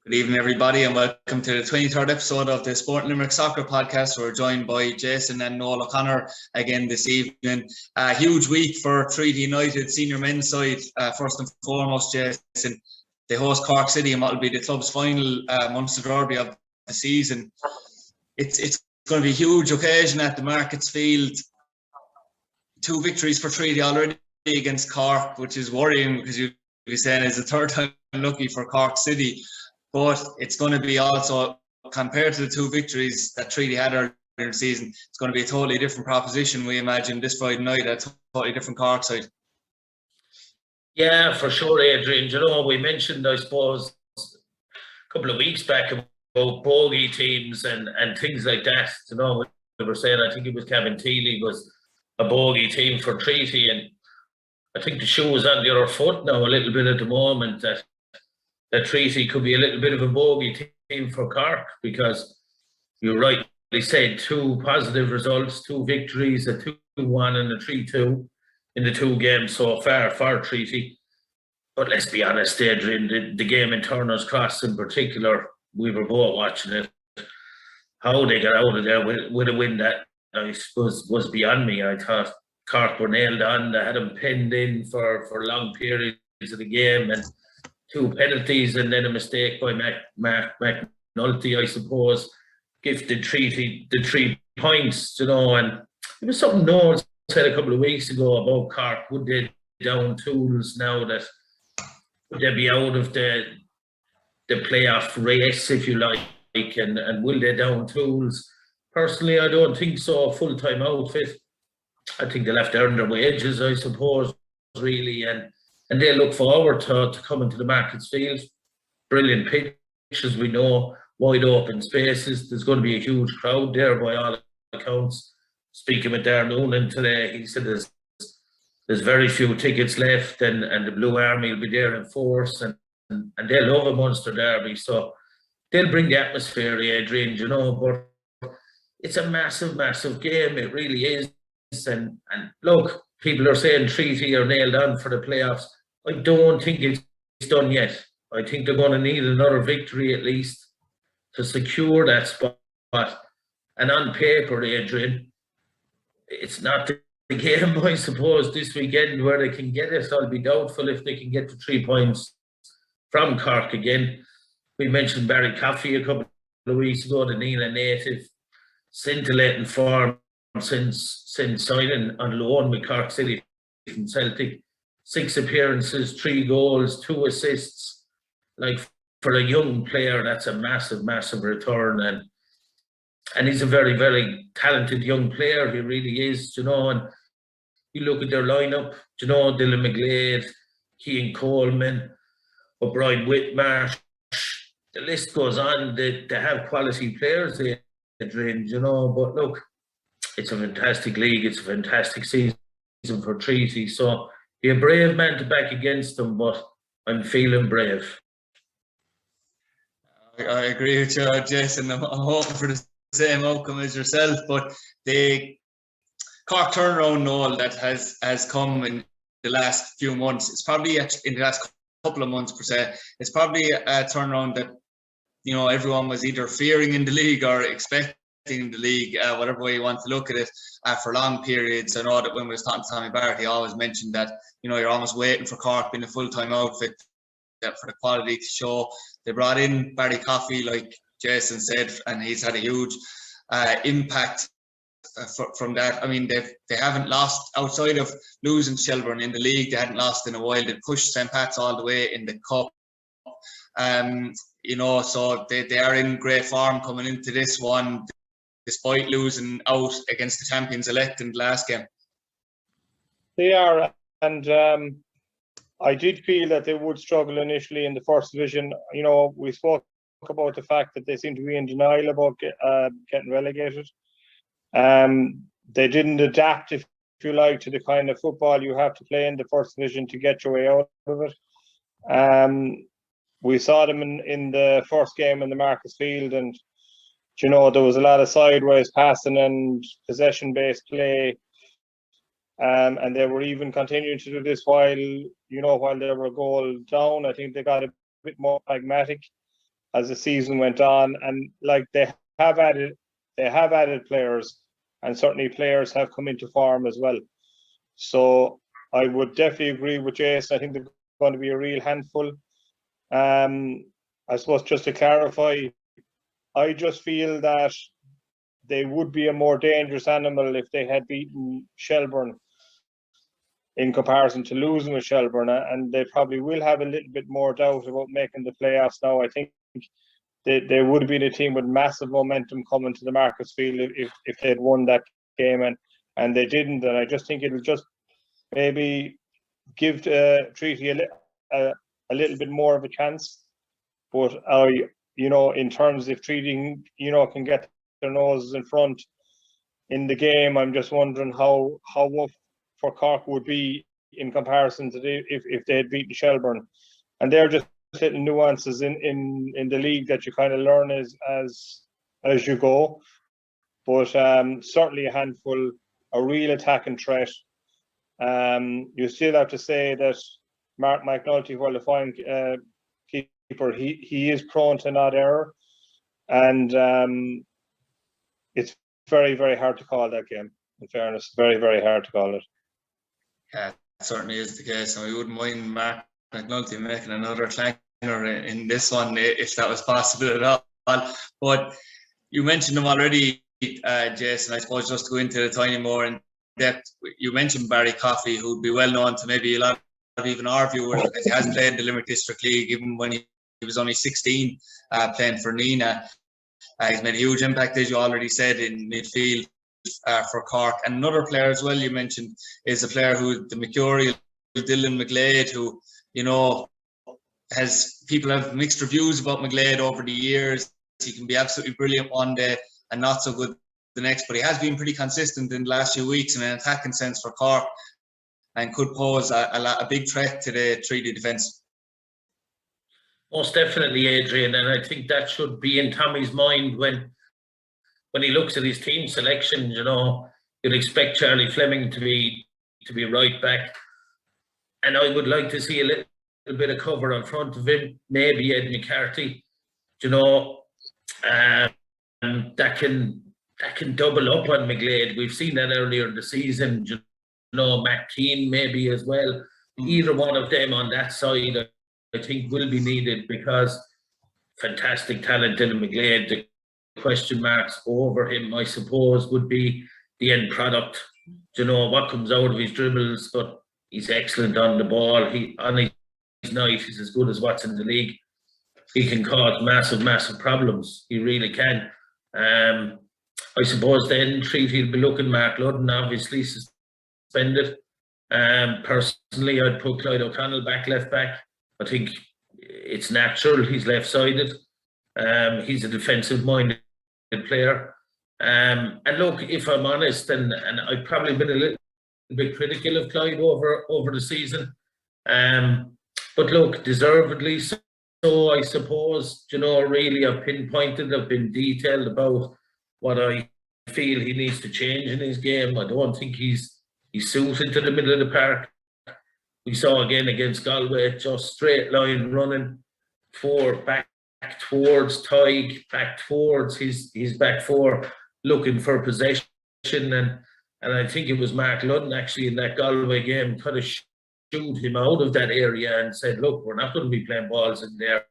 Good evening, everybody, and welcome to the 23rd episode of the Sport Limerick Soccer Podcast. We're joined by Jason and Noel O'Connor again this evening. A huge week for Treaty United senior men's side. First and foremost, Jason, they host Cork City in what will be the club's final Munster derby of the season. It's going to be a huge occasion at the Markets Field. 2 victories for Treaty already against Cork, which is worrying because you'd be saying it's the third time lucky for Cork City. But it's going to be also, compared to the 2 victories that Treaty had earlier in the season, it's going to be a totally different proposition, we imagine, this Friday night at a totally different Cork side. Yeah, for sure, Adrian. You know, we mentioned, I suppose, a couple of weeks back about bogey teams and things like that. You know, we were saying, I think it was Kevin Teely was a bogey team for Treaty, and I think the shoe is on the other foot now a little bit at the moment that Treaty could be a little bit of a bogey team for Cork, because you rightly said 2 positive results, 2 victories, a 2-1 and a 3-2 in the 2 games so far for Treaty. But let's be honest, Adrian, the game in Turner's Cross in particular, we were both watching it. How they got out of there with a win that I suppose was beyond me. I thought Cork were nailed on. They had them pinned in for long periods of the game, and 2 penalties and then a mistake by McNulty, I suppose, gifted Treaty the 3 points, you know. And it was something Noel said a couple of weeks ago about Cork. Would they down tools now? That would they be out of the playoff race, if you like, and will they down tools? Personally, I don't think so. A full-time outfit. I think they'll have to earn their wages, I suppose, really, and they look forward to coming to the Markets Field. Brilliant pitch, as we know, wide open spaces. There's going to be a huge crowd there by all accounts. Speaking with Darren Noonan today, he said there's very few tickets left, and the Blue Army will be there in force, and they love a Munster derby, so they'll bring the atmosphere, Adrian, you know. But it's a massive, massive game. It really is. And look, people are saying Treaty are nailed on for the playoffs. I don't think it's done yet. I think they're going to need another victory at least to secure that spot. And on paper, Adrian, it's not the game, I suppose, this weekend where they can get it. I'll be doubtful if they can get the 3 points from Cork again. We mentioned Barry Coffey a couple of weeks ago, the Nenagh native, scintillating form since signing on loan with Cork City from Celtic. 6 appearances, 3 goals, 2 assists. Like, for a young player, that's a massive, massive return. And he's a very, very talented young player. He really is, you know. And you look at their lineup, you know, Dylan McGlade, Cian Coleman, O'Brien Whitmarsh. The list goes on. They have quality players, Adrian, you know. But look, it's a fantastic league. It's a fantastic season for Treaty. So, be a brave man to back against them, but I'm feeling brave. I agree with you, Jason. I'm hoping for the same outcome as yourself, but the Cork turnaround, Noel, that has come in the last few months, it's probably in the last couple of months per se, it's probably a turnaround that, you know, everyone was either fearing in the league or expecting in the league, whatever way you want to look at it, for long periods. I know that when we was talking to Tommy Barrett, he always mentioned that, you know, you're almost waiting for Cork being a full-time outfit for the quality to show. They brought in Barry Coffey, like Jason said, and he's had a huge impact from that. I mean, they haven't lost outside of losing to Shelburne in the league. They hadn't lost in a while. They pushed St. Pat's all the way in the cup. You know, so they are in great form coming into this one, despite losing out against the champions elect in the last game. They are, and I did feel that they would struggle initially in the first division. You know, we spoke about the fact that they seem to be in denial about getting relegated. They didn't adapt, if you like, to the kind of football you have to play in the first division to get your way out of it. We saw them in the first game in the Markets Field, and you know, there was a lot of sideways passing and possession-based play. And they were even continuing to do this while they were a goal down. I think they got a bit more pragmatic. as the season went on, and like they have added players, and certainly players have come into form as well. So I would definitely agree with Jason. I think they're going to be a real handful. I suppose just to clarify, I just feel that they would be a more dangerous animal if they had beaten Shelbourne in comparison to losing with Shelbourne, and they probably will have a little bit more doubt about making the playoffs now. I think they would have been a team with massive momentum coming to the Marcus Field if they'd won that game, and they didn't. And I just think it'll just maybe give Treaty a little bit more of a chance. But in terms of Treaty, can get their noses in front in the game, I'm just wondering how rough for Cork would be in comparison to if they had beaten Shelbourne. And they're just little nuances in the league that you kind of learn as you go. But certainly a handful, a real attacking threat. You still have to say that Mark McNulty, while a fine keeper, he is prone to not error, and it's very, very hard to call that game. In fairness, very, very hard to call it. Yeah, it certainly is the case, and we wouldn't mind Mark McNulty making another clanger in this one if that was possible at all. But you mentioned them already, Jason. I suppose just to go into a tiny more in depth, you mentioned Barry Coffey, who'd be well known to maybe a lot of even our viewers, because he hasn't played in the Limerick District League even when he was only 16, playing for Nenagh. He's made a huge impact, as you already said, in midfield for Cork. And another player as well you mentioned is a player who, the Mercurial, Dylan McGlade, who, people have mixed reviews about McGlade over the years. He can be absolutely brilliant one day and not so good the next, but he has been pretty consistent in the last few weeks in an attacking sense for Cork, and could pose a big threat to the Treaty defence. Most definitely, Adrian, and I think that should be in Tommy's mind when he looks at his team selection. You'd expect Charlie Fleming to be right back, and I would like to see a little bit of cover in front of him. Maybe Ed McCarthy, that can double up on McGlade. We've seen that earlier in the season. Matt Keane maybe as well. Either one of them on that side, I think, will be needed, because fantastic talent in McGlade. The question marks over him, I suppose, would be the end product. What comes out of his dribbles, but he's excellent on the ball. On his night, he's as good as what's in the league. He can cause massive problems. He really can. I suppose then Treaty will be looking. Mark Ludden obviously suspended. Personally, I'd put Clyde O'Connell back left back. I think it's natural. He's left-sided. He's a defensive-minded player. And look, if I'm honest, and I've probably been a little bit critical of Clyde over the season, but look, deservedly so, I suppose. Really, I've pinpointed, I've been detailed about what I feel he needs to change in his game. I don't think he's suited to the middle of the park. We saw again against Galway, just straight line running back towards Tig, back towards his back four, looking for possession. And I think it was Mark Ludden actually in that Galway game kind of shooed him out of that area and said, look, we're not going to be playing balls in there.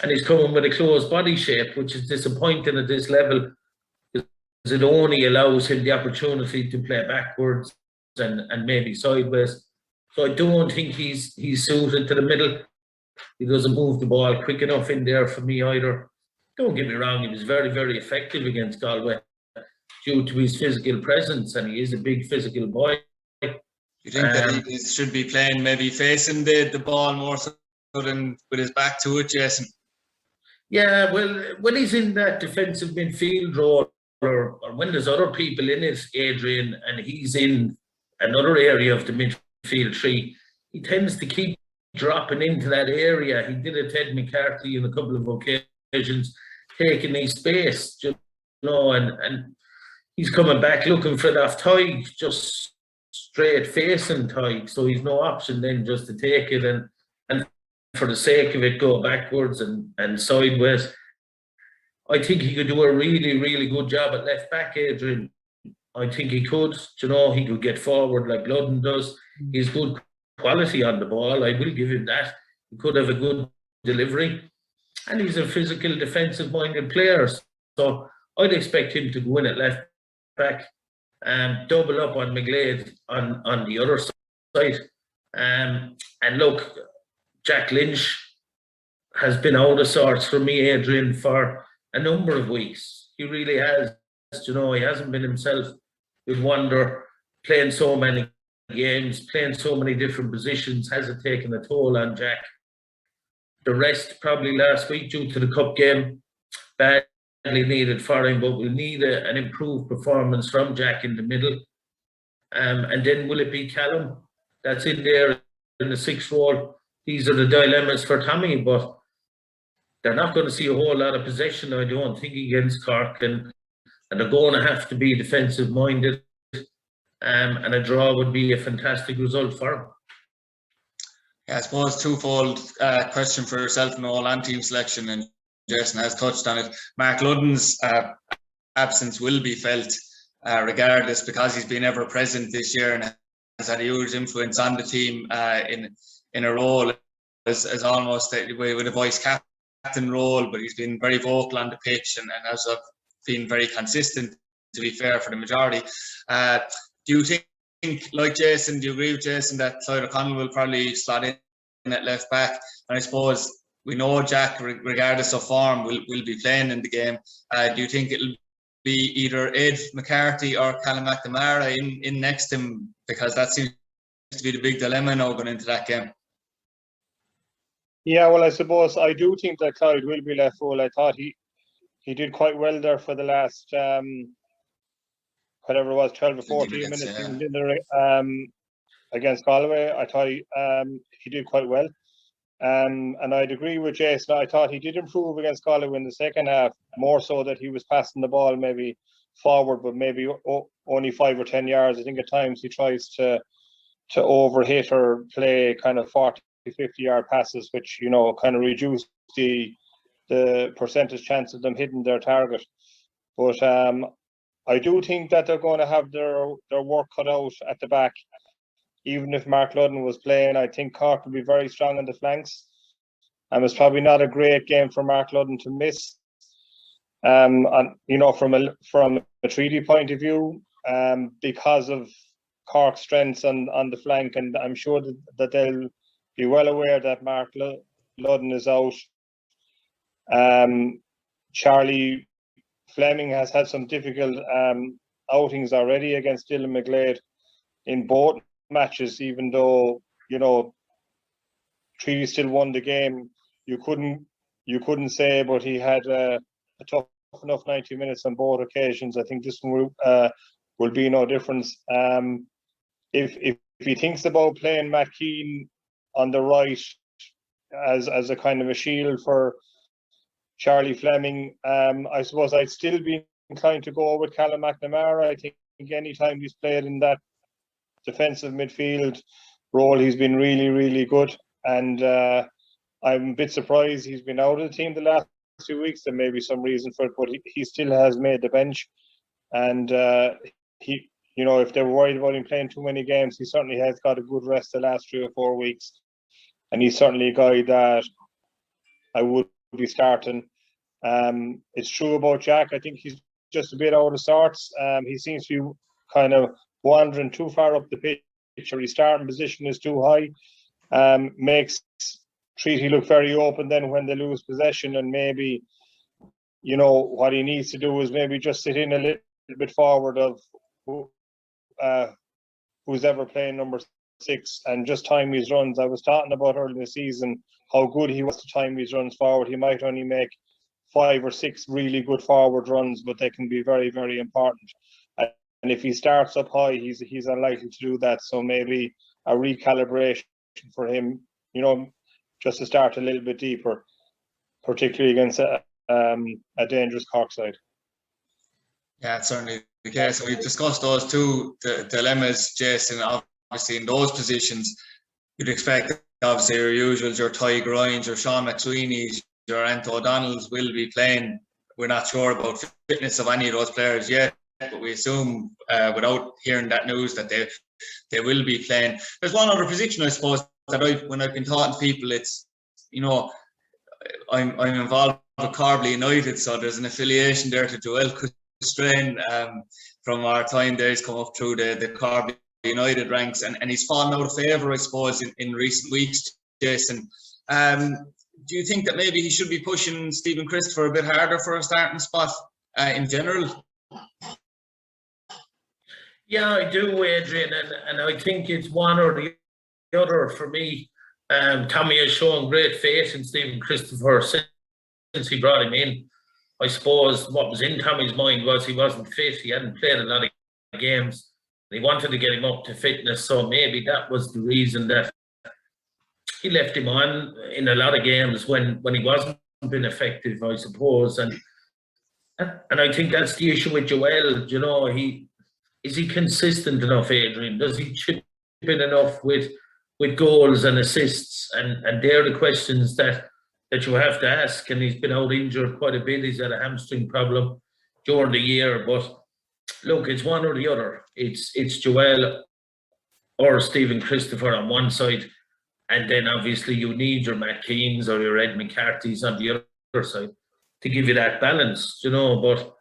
And he's coming with a closed body shape, which is disappointing at this level, because it only allows him the opportunity to play backwards and maybe sideways. So I don't think he's suited to the middle. He doesn't move the ball quick enough in there for me either. Don't get me wrong, he was very, very effective against Galway due to his physical presence, and he is a big physical boy. You think that he should be playing maybe facing the ball more so than with his back to it, Jason? Yeah, well, when he's in that defensive midfield role, or when there's other people in it, Adrian, and he's in another area of the midfield tree, he tends to keep dropping into that area. He did it to Ed McCarthy on a couple of occasions, taking his space, and he's coming back looking for that Tig, just straight facing Tig, so he's no option then just to take it and for the sake of it go backwards and sideways. I think he could do a really, really good job at left back, Adrian. I think he could. You know, he could get forward like Ludden does. He's good quality on the ball. I will give him that. He could have a good delivery. And he's a physical, defensive-minded player. So I'd expect him to go in at left back and double up on McGlade on the other side. And look, Jack Lynch has been out of sorts for me, Adrian, for a number of weeks. He really has. You know, he hasn't been himself. You'd wonder, playing so many games, playing so many different positions, has it taken a toll on Jack? The rest probably last week due to the cup game, badly needed for him, but we'll need an improved performance from Jack in the middle. And then will it be Callum that's in there in the sixth role? These are the dilemmas for Tommy, but they're not going to see a whole lot of possession, I don't think, against Cork, and they're going to have to be defensive-minded, and a draw would be a fantastic result for them. Yeah, I suppose twofold question for yourself, Noel, and team selection, and Jason has touched on it. Mark Ludden's absence will be felt regardless, because he's been ever present this year and has had a huge influence on the team in a role as almost with a vice captain role, but he's been very vocal on the pitch and has been very consistent, to be fair, for the majority. Do you think, like Jason, do you agree with Jason that Clyde O'Connell will probably slot in at left back? And I suppose we know Jack, regardless of form, will be playing in the game. Do you think it'll be either Ed McCarthy or Callum McNamara in next to him? Because that seems to be the big dilemma now going into that game. Yeah, well, I suppose I do think that Clyde will be left full. I thought he did quite well there for the last whatever it was, 12 or 14 minutes he was in there against Galway. I thought he did quite well. And I'd agree with Jason. I thought he did improve against Galway in the second half, more so that he was passing the ball maybe forward, but maybe only 5 or 10 yards. I think at times he tries to overhit or play kind of 40, 50-yard passes, which, you know, kind of reduce the percentage chance of them hitting their target. But I do think that they're going to have their work cut out at the back. Even if Mark Ludden was playing, I think Cork will be very strong on the flanks. And it's probably not a great game for Mark Ludden to miss. And you know, from a treaty point of view, because of Cork's strengths on the flank, and I'm sure that they'll be well aware that Mark Ludden is out. Charlie Fleming has had some difficult outings already against Dylan McGlade in both matches, even though, you know, Treaty still won the game. You couldn't say, but he had a tough enough 90 minutes on both occasions. I think this one will be no difference. If he thinks about playing Matt Keane on the right as a kind of a shield for Charlie Fleming, I suppose I'd still be inclined to go with Callum McNamara. I think anytime he's played in that defensive midfield role, he's been really, really good. And I'm a bit surprised he's been out of the team the last 2 weeks. There may be some reason for it, but he still has made the bench. And he, you know, if they were worried about him playing too many games, he certainly has got a good rest the last 3 or 4 weeks. And he's certainly a guy that I would be starting. It's true about Jack. I think he's just a bit out of sorts. He seems to be kind of wandering too far up the pitch, or his starting position is too high. Makes Treaty look very open then when they lose possession, and maybe, you know, what he needs to do is maybe just sit in a little bit forward of who's ever playing number 6 and just time his runs. I was talking about early in the season how good he was to time his runs forward. He might only make 5 or 6 really good forward runs, but they can be very, very important. And if he starts up high, he's unlikely to do that. So maybe a recalibration for him, you know, just to start a little bit deeper, particularly against a dangerous Cork side. Yeah, it's certainly the case. We've discussed those two dilemmas, Jason. Obviously, in those positions, you'd expect obviously your usuals, your Ty Grinds, your Sean McSweeney's, your Anto O'Donnell's will be playing. We're not sure about fitness of any of those players yet, but we assume without hearing that news that they will be playing. There's one other position, I suppose, that when I've been talking to people, it's, you know, I'm involved with Carbley United, so there's an affiliation there to Joel Custrain from our time there. He's come up through the Carbley United ranks, and he's fallen out of favour, I suppose, in recent weeks, Jason. Do you think that maybe he should be pushing Stephen Christopher a bit harder for a starting spot in general? Yeah, I do, Adrian, and I think it's one or the other for me. Tommy has shown great faith in Stephen Christopher since he brought him in. I suppose what was in Tommy's mind was he wasn't fit. He hadn't played a lot of games. He wanted to get him up to fitness, so maybe that was the reason that he left him on in a lot of games when he wasn't been effective, I suppose. And I think that's the issue with Joel. You know, is he consistent enough, Adrian? Does he chip in enough with goals and assists? And they're the questions that you have to ask. And he's been out injured quite a bit. He's had a hamstring problem during the year. But look, it's one or the other. It's Joel or Stephen Christopher on one side. And then obviously you need your Matt Keanes or your Ed McCarthy's on the other side to give you that balance, you know. But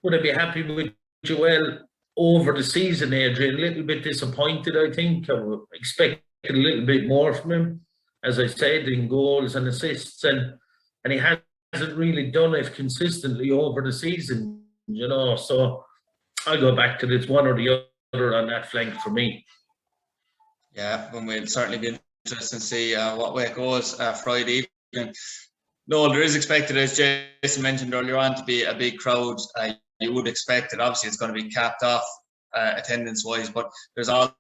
would I be happy with Joel over the season, Adrian? A little bit disappointed, I think. I would expect a little bit more from him, as I said, in goals and assists, and he hasn't really done it consistently over the season, you know. So I go back to this one or the other on that flank for me. Yeah, and we'll certainly be interested to see what way it goes Friday evening. No, there is expected, as Jason mentioned earlier on, to be a big crowd. You would expect it. Obviously, it's going to be capped off attendance-wise, but there's also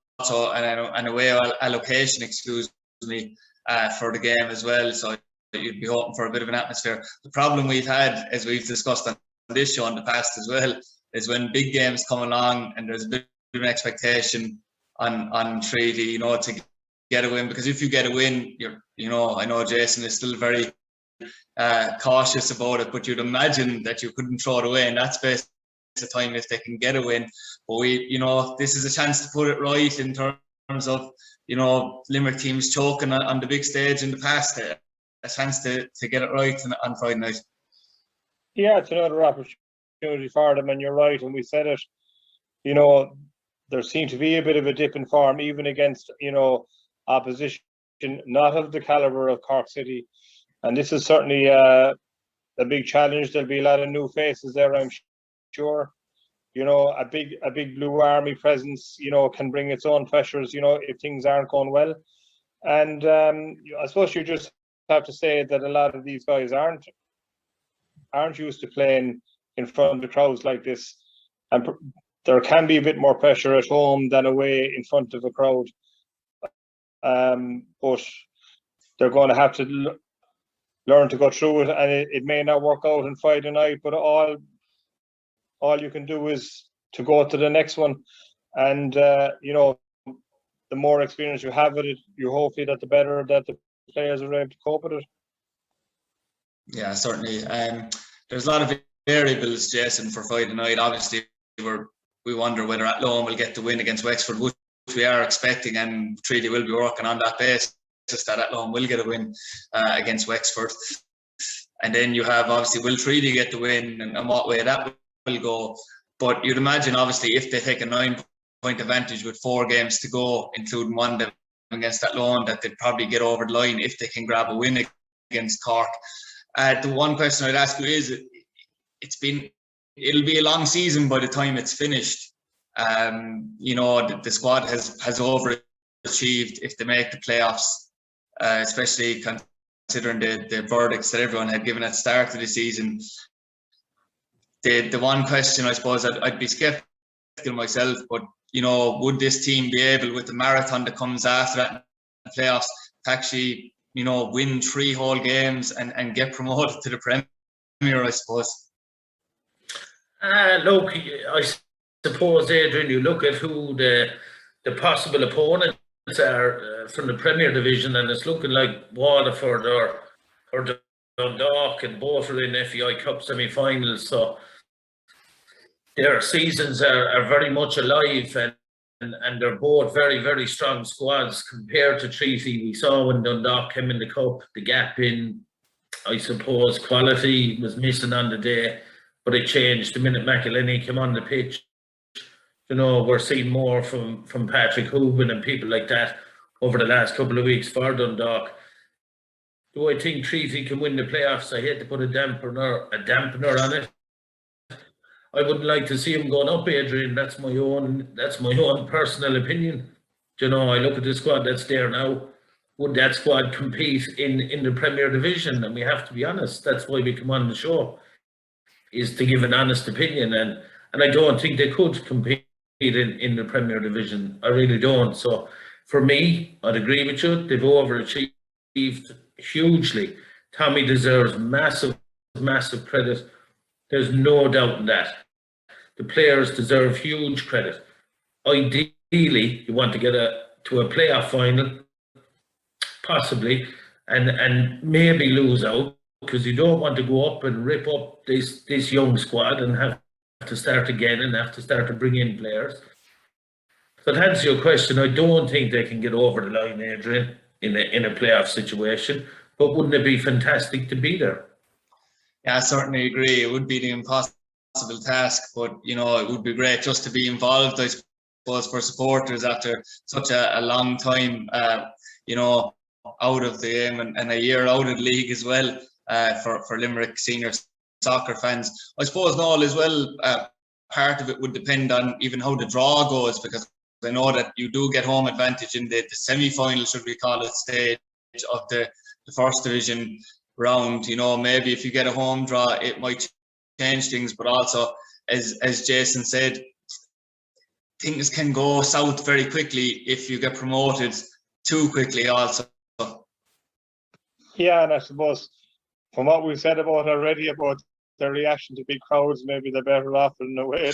an away allocation, excuse me, for the game as well. So you'd be hoping for a bit of an atmosphere. The problem we've had, as we've discussed on this show in the past as well, is when big games come along and there's a bit of an expectation on Treaty, you know, to get a win. Because if you get a win, you know, I know Jason is still very cautious about it, but you'd imagine that you couldn't throw it away in that space of time if they can get a win. But you know, this is a chance to put it right in terms of, you know, Limerick teams choking on the big stage in the past. A chance to get it right on Friday night. Yeah, it's another opportunity for them, and you're right. And we said it, you know, there seemed to be a bit of a dip in form, even against, you know, opposition not of the calibre of Cork City. And this is certainly a big challenge. There'll be a lot of new faces there, I'm sure. You know, a big Blue Army presence, you know, can bring its own pressures, you know, if things aren't going well. And I suppose you just have to say that a lot of these guys aren't used to playing in front of crowds like this. And there can be a bit more pressure at home than away in front of a crowd. But they're going to have to learn to go through it, and it may not work out on Friday night, but all you can do is to go to the next one. And you know, the more experience you have with it, you hopefully that the better that the players are able to cope with it. Yeah, certainly. There's a lot of variables, Jason, for Friday night. Obviously, we wonder whether Athlone will get the win against Wexford, which we are expecting, and Treaty will be working on that basis that Athlone will get a win against Wexford. And then you have, obviously, will Treaty get the win, and what way that will go. But you'd imagine, obviously, if they take a 9-point advantage with 4 games to go, including one against Athlone, that they'd probably get over the line if they can grab a win against Cork. The one question I'd ask you is, it'll be a long season by the time it's finished. You know, the squad has overachieved if they make the playoffs, especially considering the verdicts that everyone had given at the start of the season. The one question, I suppose, I'd be sceptical myself, but, you know, would this team be able, with the marathon that comes after that playoffs, to actually, you know, win 3 whole games and get promoted to the Premier, I suppose? Look, I suppose, Adrian, you look at who the possible opponents are from the Premier Division, and it's looking like Waterford or Dundalk, and both are in FEI Cup semi-finals. So their seasons are very much alive, and they're both very, very strong squads compared to Treaty. We saw when Dundalk came in the Cup, the gap in, I suppose, quality was missing on the day, but it changed the minute McElhinney came on the pitch. We're seeing more from Patrick Hoban and people like that over the last couple of weeks for Dundalk. Do I think Treaty can win the playoffs? I hate to put a dampener on it. I wouldn't like to see him going up, Adrian. That's my own personal opinion. I look at the squad that's there now. Would that squad compete in the Premier Division? And we have to be honest. That's why we come on the show, is to give an honest opinion. And I don't think they could compete in the Premier Division. I really don't. So for me, I'd agree with you. They've overachieved hugely. Tommy deserves massive, massive credit. There's no doubt in that. The players deserve huge credit. Ideally, you want to get to a playoff final, possibly, and maybe lose out, because you don't want to go up and rip up this young squad and have to start again and have to start to bring in players. So to answer your question, I don't think they can get over the line, Adrian, in a playoff situation. But wouldn't it be fantastic to be there? Yeah, I certainly agree. It would be the impossible task, but it would be great just to be involved, I suppose, for supporters after such a long time, out of the game and a year out of the league as well, for Limerick senior soccer fans. I suppose, Noel, as well, part of it would depend on even how the draw goes, because I know that you do get home advantage in the semi-final, should we call it, stage of the first division round. Maybe if you get a home draw, it might change things, but also, as Jason said, things can go south very quickly if you get promoted too quickly also. Yeah, and I suppose from what we've said about already about their reaction to big crowds, maybe they're better off in a way.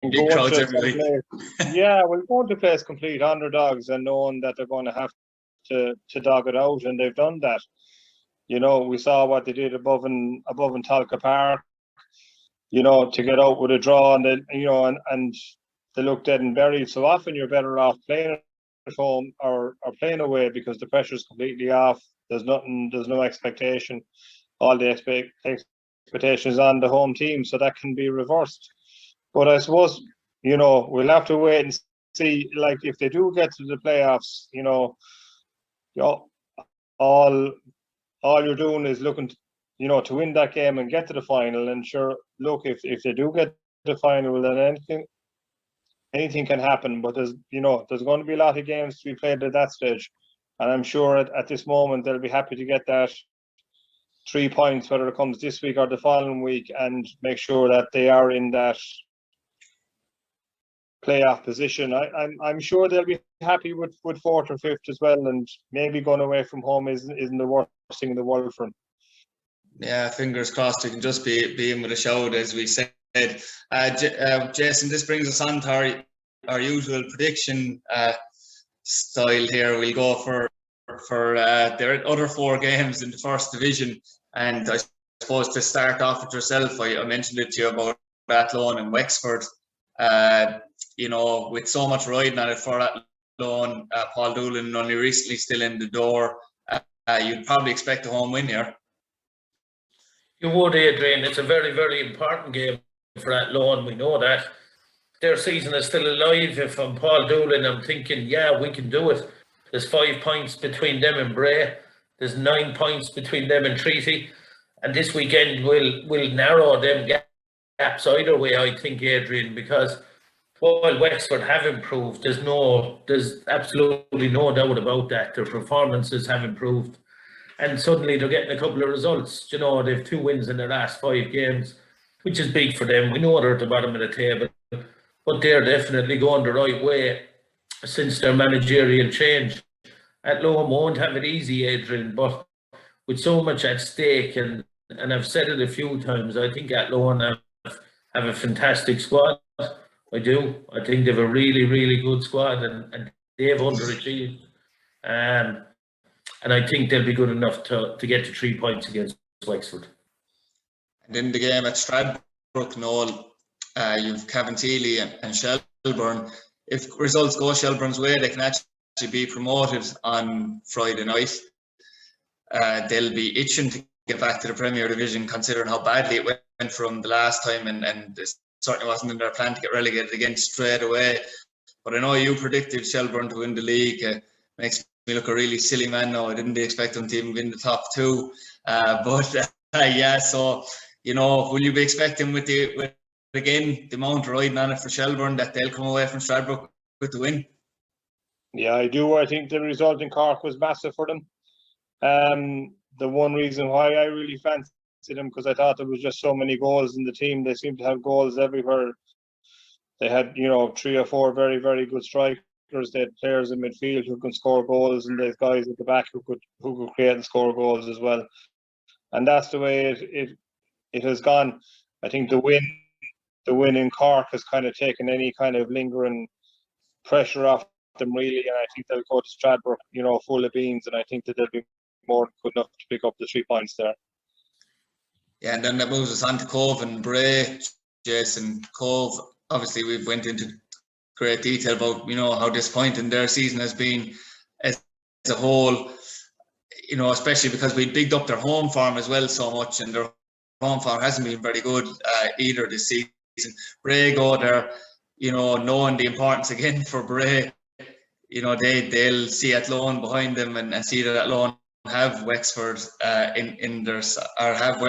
Big crowds every week. Yeah, we're going to place complete underdogs and knowing that they're going to have to dog it out, and they've done that. We saw what they did above in Talca Park, to get out with a draw, and then, and they looked dead and buried. So often you're better off playing at home or playing away, because the pressure's completely off. There's no expectation. All the expectations on the home team, so that can be reversed. But I suppose, we'll have to wait and see, like, if they do get to the playoffs, all you're doing is looking, to win that game and get to the final. And sure, look, if they do get to the final, then anything can happen. But there's going to be a lot of games to be played at that stage. And I'm sure at this moment they'll be happy to get that 3 points, whether it comes this week or the following week, and make sure that they are in that playoff position. I'm sure they'll be happy with 4th or 5th as well, and maybe going away from home isn't the worst thing in the world for them. Yeah, fingers crossed. We can just be in with a shout, as we said. Jason, this brings us on to our usual prediction style here. We'll go for their other 4 games in the first division, and I suppose to start off with yourself, I mentioned it to you about Athlone and Wexford. With so much riding on it for Athlone, Paul Doolan only recently still in the door, you'd probably expect a home win here. You would, Adrian. It's a very, very important game for Athlone. We know that. Their season is still alive. If I'm Paul Doolan, I'm thinking, yeah, we can do it. There's 5 points between them and Bray. There's 9 points between them and Treaty. And this weekend will narrow them gaps either way, I think, Adrian, because while Wexford have improved, there's absolutely no doubt about that. Their performances have improved. And suddenly they're getting a couple of results. They've 2 wins in their last 5 games, which is big for them. We know they're at the bottom of the table, but they're definitely going the right way since their managerial change. Athlone won't have it easy, Adrian, but with so much at stake, and I've said it a few times, I think Athlone have a fantastic squad. I do. I think they have a really, really good squad, and they've underachieved. And I think they'll be good enough to get to 3 points against Wexford. And in the game at Stradbrook, Noel, you've Caventilly and Shelburne. If results go Shelburne's way, they can actually be promoted on Friday night. They'll be itching to get back to the Premier Division, considering how badly it went from the last time, and it certainly wasn't in their plan to get relegated again straight away. But I know you predicted Shelburne to win the league. Makes me look a really silly man now. I didn't expect them to even win the top two. Yeah, so, you know, will you be expecting with again the amount riding on it for Shelburne that they'll come away from Stradbrook with the win? Yeah, I do. I think the result in Cork was massive for them. The one reason why I really fancied them, because I thought there was just so many goals in the team. They seem to have goals everywhere. They had, you know, 3 or 4 very, very good strikers. They had players in midfield who can score goals, and there's guys at the back who could create and score goals as well. And that's the way it has gone. I think the win in Cork has kind of taken any kind of lingering pressure off them, really, and I think they'll go to Stradbrook, you know, full of beans, and I think that they'll be more than good enough to pick up the 3 points there. Yeah, and then that moves us on to Cove and Bray. Jason, Cove, obviously we've went into great detail about, you know, how disappointing their season has been as a whole, you know, especially because we bigged up their home form as well so much, and their home form hasn't been very good either this season. Bray go there, you know, knowing the importance again for Bray. You know, they'll see Athlone behind them and see that Athlone have Wexford in their, or have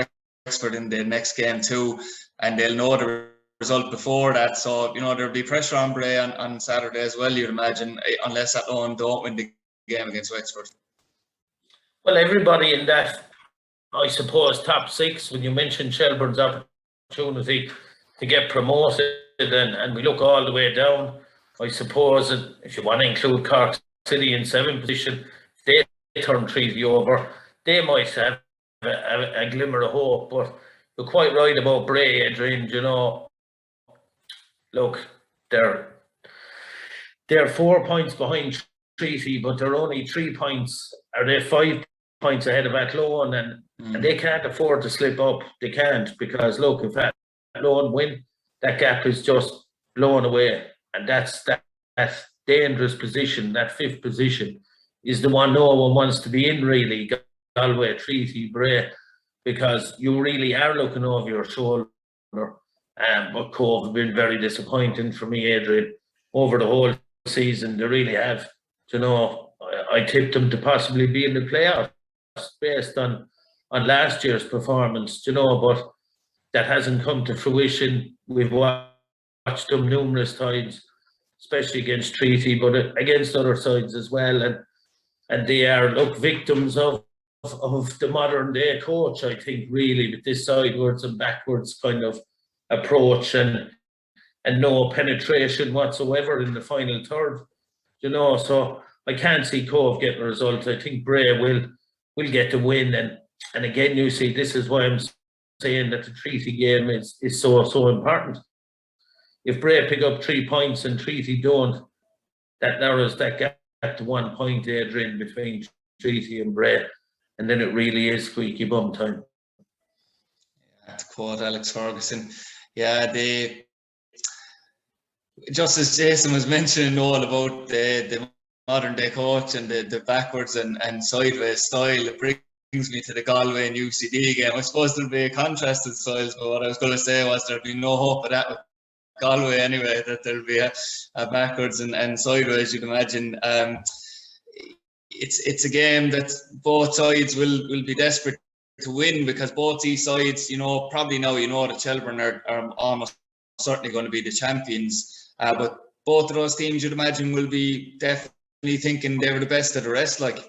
Wexford in the next game too, and they'll know the result before that. So, you know, there'll be pressure on Bray on Saturday as well, you'd imagine, unless Athlone don't win the game against Wexford. Well, everybody in that, I suppose, top 6, when you mentioned Shelburne's opportunity to get promoted, and we look all the way down, I suppose, that if you want to include Cork City in 7th position, if they turn Treaty over, they might have a glimmer of hope. But you're quite right about Bray, Adrian. You know, look, they're 4 points behind Treaty, but they're only 3 points. Are they 5 points ahead of Athlone? And they can't afford to slip up. They can't, because look, if Athlone win, that gap is just blown away. And that's that dangerous position, that 5th position, is the one no one wants to be in, really. Galway, Treaty, Bray, because you really are looking over your shoulder. But Cove have been very disappointing for me, Adrian, over the whole season. They really have. You know, I tipped them to possibly be in the playoffs based on last year's performance, you know, but that hasn't come to fruition. We've watched them numerous times, especially against Treaty, but against other sides as well. And they are, look, victims of the modern day coach, I think, really, with this sidewards and backwards kind of approach and no penetration whatsoever in the final third. You know, so I can't see Cove getting a result. I think Bray will get the win. And again, you see, this is why I'm saying that the Treaty game is so important. If Bray pick up 3 points and Treaty don't, that narrows that gap to 1 point, Adrian, between Treaty and Bray. And then it really is squeaky bum time. Yeah, to quote Alex Ferguson, yeah, just as Jason was mentioning all about the modern day coach and the backwards and sideways style, it brings me to the Galway and UCD game. I suppose there'll be a contrast in styles, but what I was going to say was there'll be no hope of that with Galway anyway, that there'll be a backwards and sideways, you'd imagine. It's a game that both sides will be desperate to win, because both these sides, you know, probably now you know that Shelburne are almost certainly going to be the champions, but both of those teams, you'd imagine, will be definitely thinking they were the best of the rest, like.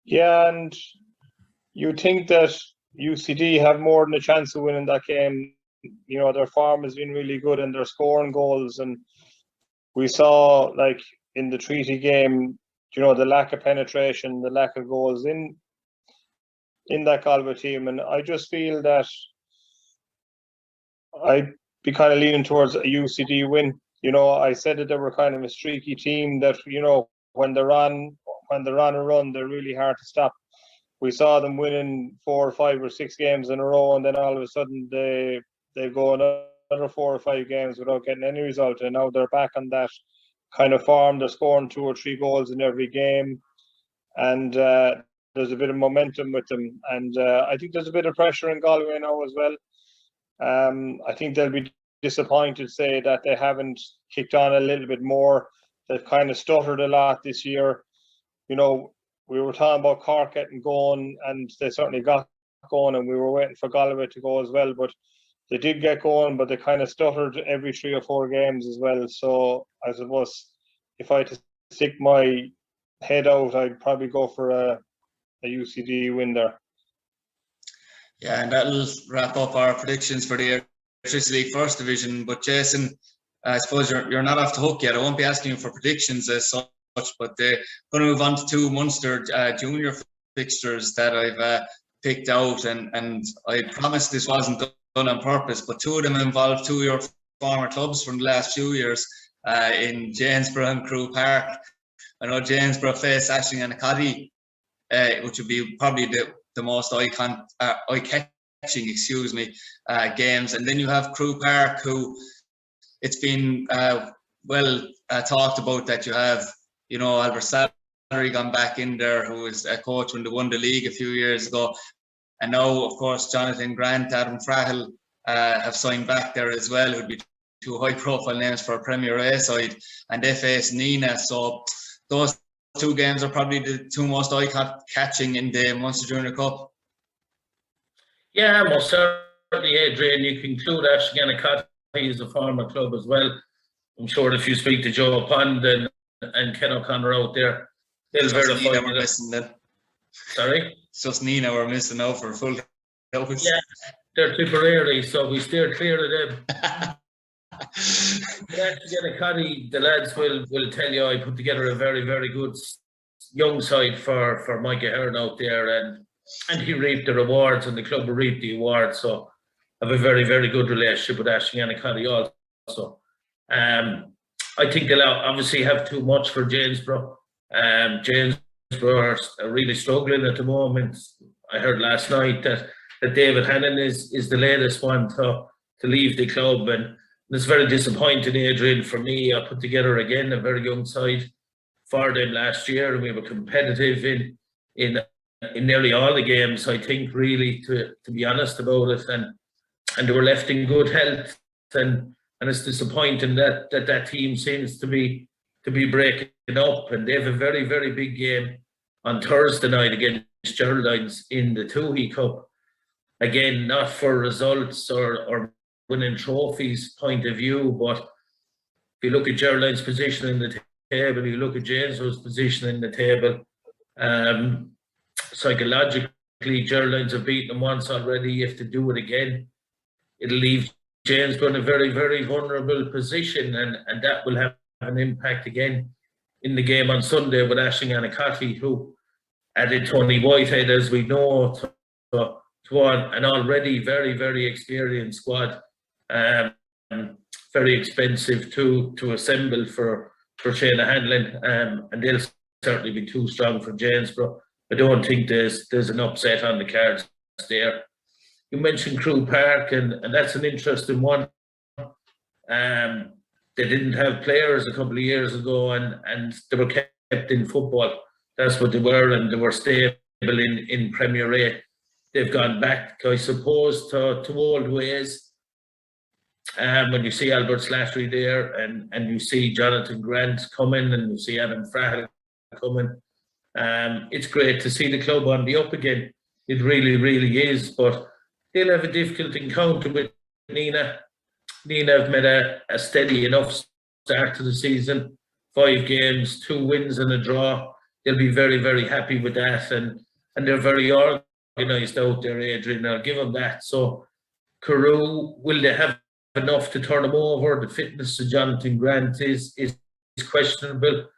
Yeah, and you think that UCD have more than a chance of winning that game. You know, their form has been really good and they're scoring goals, and we saw, like, in the Treaty game, you know, the lack of penetration, the lack of goals in that Galway team. And I just feel that I'd be kind of leaning towards a UCD win. You know, I said that they were kind of a streaky team that, you know, when they're on a run, they're really hard to stop. We saw them winning 4 or 5 or 6 games in a row, and then all of a sudden they go another 4 or 5 games without getting any result, and now they're back on that kind of form. They're scoring 2 or 3 goals in every game, and there's a bit of momentum with them, and I think there's a bit of pressure in Galway now as well. I think they'll be disappointed, say, that they haven't kicked on a little bit more. They've kind of stuttered a lot this year. You know, we were talking about Cork getting going, and they certainly got going, and we were waiting for Galway to go as well, but they did get going, but they kind of stuttered every 3 or 4 games as well. So I suppose if I had to stick my head out, I'd probably go for a UCD win there. Yeah, and that'll wrap up our predictions for the Airtricity League First Division. But Jason, I suppose you're not off the hook yet. I won't be asking you for predictions as such, but going to move on to 2 Munster Junior fixtures that I've picked out, and I promised this wasn't done on purpose, but 2 of them involve 2 of your former clubs from the last few years in Janesboro and Carew Park. I know Janesboro face Annacotty, which would be probably the most eye-catching, games. And then you have Carew Park, who it's been talked about that you have, you know, Albert Slattery gone back in there, who was a coach when they won the league a few years ago. And now, of course, Jonathan Grant, Adam Frahel have signed back there as well, who'd be 2 high-profile names for a Premier A side, and they face Nenagh. So those 2 games are probably the 2 most eye-catching in the Munster Junior Cup. Yeah, most certainly, Adrian. You can include Annacotty as a former club as well. I'm sure if you speak to Joe Pond and Ken O'Connor out there, they'll verify that. We're missing then. Sorry? It's just Nenagh we're missing out for a full house. Yeah, they're Tipperary, so we steer clear of them. Annacotty, the lads will tell you I put together a very, very good young side for Micah Hearn out there, and he reaped the rewards, and the club will reap the awards. So I have a very, very good relationship with Annacotty also. I think they'll obviously have too much for Janesboro. Janesboro are really struggling at the moment. I heard last night that David Hannon is the latest one to leave the club, and it's very disappointing, Adrian, for me. I put together again a very young side for them last year, and we were competitive in nearly all the games, I think, really, to be honest about it, and they were left in good health, and it's disappointing that team seems to be breaking up, and they have a very, very big game on Thursday night against Geraldines in the Toohey Cup. Again, not for results or winning trophies point of view, but if you look at Geraldine's position in the table, you look at Janesboro's position in the table, psychologically, Geraldines have beaten them once already. If they do it again, it'll leave Janesboro in a very, very vulnerable position, and that will have an impact again in the game on Sunday with Annacotty, who added Tony Whitehead, as we know, to an already very, very experienced squad. Very expensive to assemble for Shane Hanlon, and they'll certainly be too strong for Janesboro. I don't think there's an upset on the cards there. You mentioned Carew Park, and that's an interesting one. They didn't have players a couple of years ago, and they were kept in football. That's what they were, and they were stable in Premier A. They've gone back, I suppose, to old ways. When you see Albert Slattery there, and you see Jonathan Grant coming, and you see Adam Frahel coming, it's great to see the club on the up again. It really, really is. But they'll have a difficult encounter with Nenagh. Nenagh have made a steady enough start to the season. 5 games, 2 wins and a draw. They'll be very, very happy with that, and they're very organised out there, Adrian. I'll give them that. So Carew, will they have enough to turn them over? The fitness of Jonathan Grant is questionable,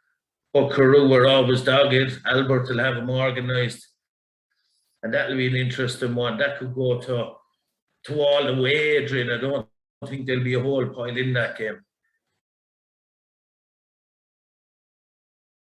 but Carew are always dogged. Albert will have them organised, and that'll be an interesting one. That could go to all the way, Adrian. I don't think there'll be a whole pile in that game.